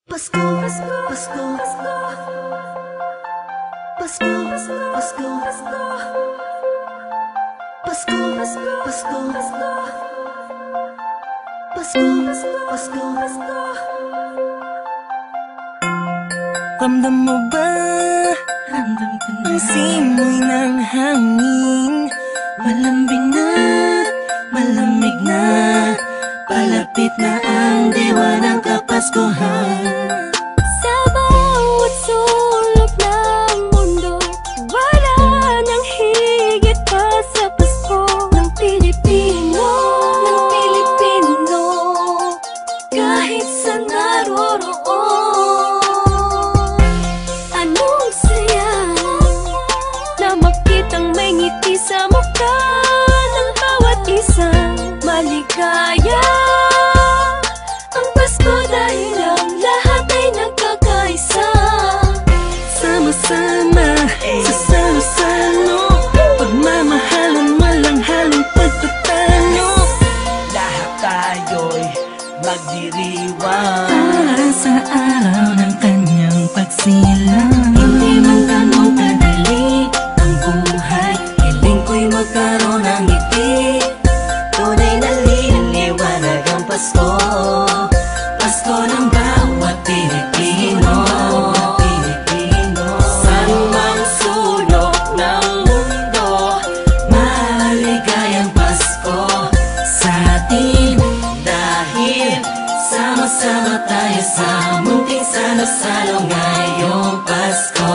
Pasko, Pasko, Pasko, Pasko, Pasko, Pasko, Pasko, Pasko, Pasko, Pasko, Pasko, Pasko, Pasko. Ramdam mo ba? Ramdam ko na ang simoy ng hangin. Malambing na, malamig na, palapit na ang diwa ng Kapaskuhan. Sa bawat sulok ng mundo, wala nang higit pa sa Pasko ng Pilipino, ng Pilipino, kahit sa naroroon. Anong saya na makitang may ngiti sa mukha ng bawat isang maligaya. Ang Pasko dahil ang lahat ay nagkakaisa. Sama-sama sa salo-salo, pagmamahalan walang halong pagtatalo. Lahat tayo'y magdiriwang Para sa araw ng kanyang pagsilang. Hindi man ganun kadali ang buhay, hiling ko'y magkaroon ng ngiti. Tunay na liwanag ang Pasko, Pasko ng bawat Pilipino. Saan mang sulok ng mundo, maligayang Pasko sa atin. Dahil sama-sama tayo sa munting salo-salo ngayong Pasko.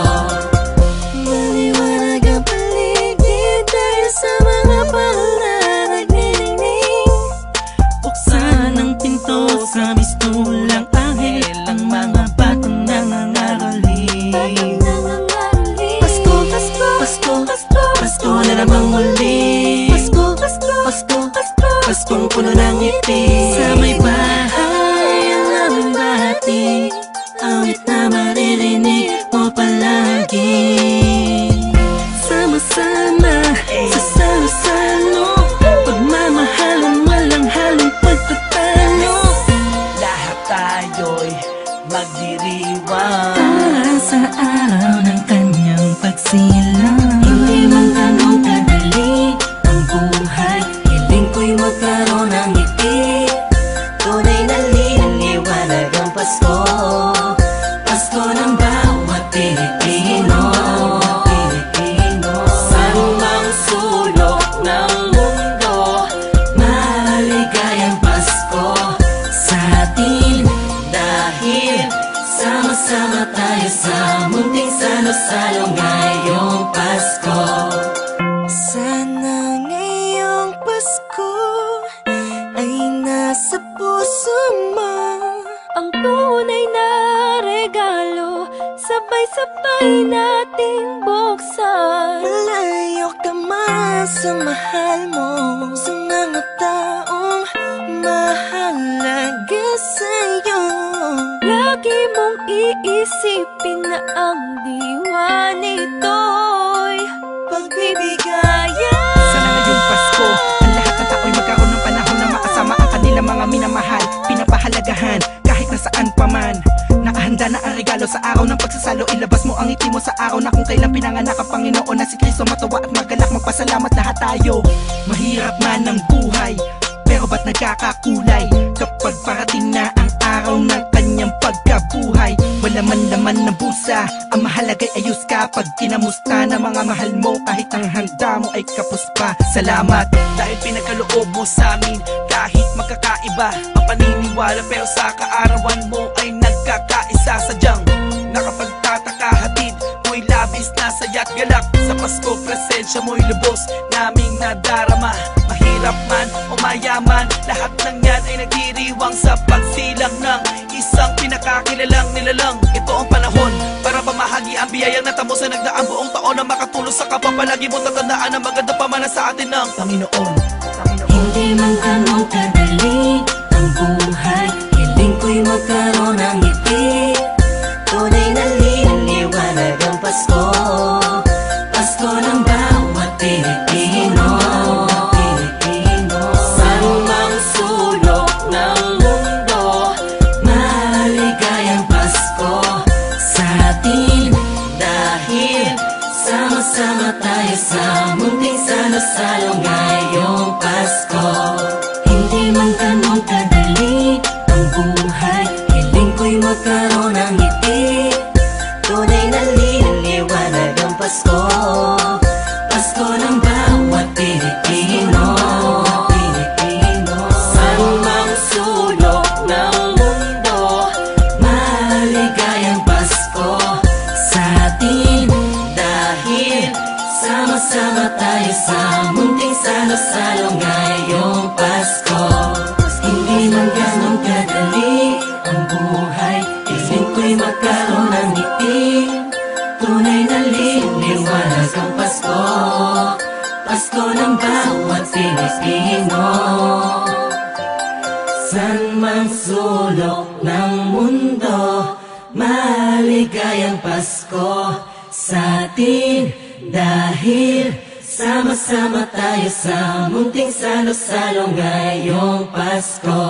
Maliwanag ang paligid dahil sa mga paral na nagniningning. Buksan ang pinto sa mistulang anghel, ang mga batang nangangaroling. Pasko, Pasko, Pasko, Pasko, Pasko na namang muli. Pasko, Pasko, Pasko, Pasko, Paskong puno ng ngiti. Sa may bahay ang aming bati, awit na maririnig mo palagi. Sama-sama sa salo-salo, pagmamahalan walang halong pagtatalo. Lahat tayo'y magdiriwang Para sa araw ng kanyang pagsilang. Hindi man ganun kadali ang buhay, hiling ko'y magkaroon ng ngiti. Tunay na liwanag ang Pasko, Pasko ng bawat Pilipino. Saan mang sulok ng mundo, maligayang Pasko sa atin. Dahil sama-sama tayo sa munting salo-salo ngayong Pasko. Sana ngayong Pasko ay nasa puso mo Ang tunay na regalo, sabay-sabay nating buksan. Malayo ka man sa mahal mo, sa mga taong mahalaga sa'yo. Lagi mong iisipin na ang diwa nito'y pagbibigayan. Sana ngayong Pasko, ang lahat ng tao'y magkaroon ng panahon na makasama ang kanilang mga minamahal, pinapahalagahan kahit nasaan pa man. Nakahanda na ang regalo sa araw ng pagsasalo, ilabas mo ang ngiti mo sa araw na kung kailan pinanganak ang Panginoon na si Kristo. Matuwa at magalak, magpasalamat lahat tayo. Mahirap man ang buhay, pero ba't nagkakakulay kapag parating na ang araw ng kanyang pagkabuhay? Wala man laman ng busa, ang mahalaga'y ayos ka. Pag kinamusta na mga mahal mo, kahit ang handa mo ay kapos pa. Salamat dahil pinagkaloob mo sa amin, kahit magkakaiba ang paniniwala, pero sa kaarawan mo ay nagkakaisa. Sadyang nakapagtataka, hatid mo'y labis na saya't galak. Sa Pasko, presensya mo'y lubos naming nadarama. Mahirap man o mayaman, lahat ng yan ay nagdiriwang sa pagsilang ng isang pinakakilalang nilalang. Ito ang panahon para pamahagi ang biyayang natamo sa nagdaang buong taon, na makatulong sa kapwa. Palagi mo tatandaan ang maganda pamana sa atin ng Panginoon. Hindi man ganun kadali ang buhay, hiling ko'y magkaroon ng ngiti. Tunay na liwanag ang Pasko, Pasko ng bawat Pilipino. Saan mang sulok ng mundo, maligayang Pasko. Sama-sama tayo sa munting salo-salo ngayong Pasko. Hindi man ganun kadali ang buhay, hiling ko'y magkaroon ng ngiti. Tunay na liliwanag ang Pasko, Pasko ng bawat Pilipino. San mang sulok ng mundo, maligayang Pasko sa atin. Dahil sama-sama tayo sa munting salo-salo ngayong Pasko. Hindi man ganun kadali ang buhay, hiling ko'y magkaroon ng ngiti. Tunay na liliwanag ang Pasko, Pasko ng bawat Pilipino. San mang sulok ng mundo, maligayang Pasko sa atin. Dahil sama-sama tayo sa munting salo-salo ngayong Pasko.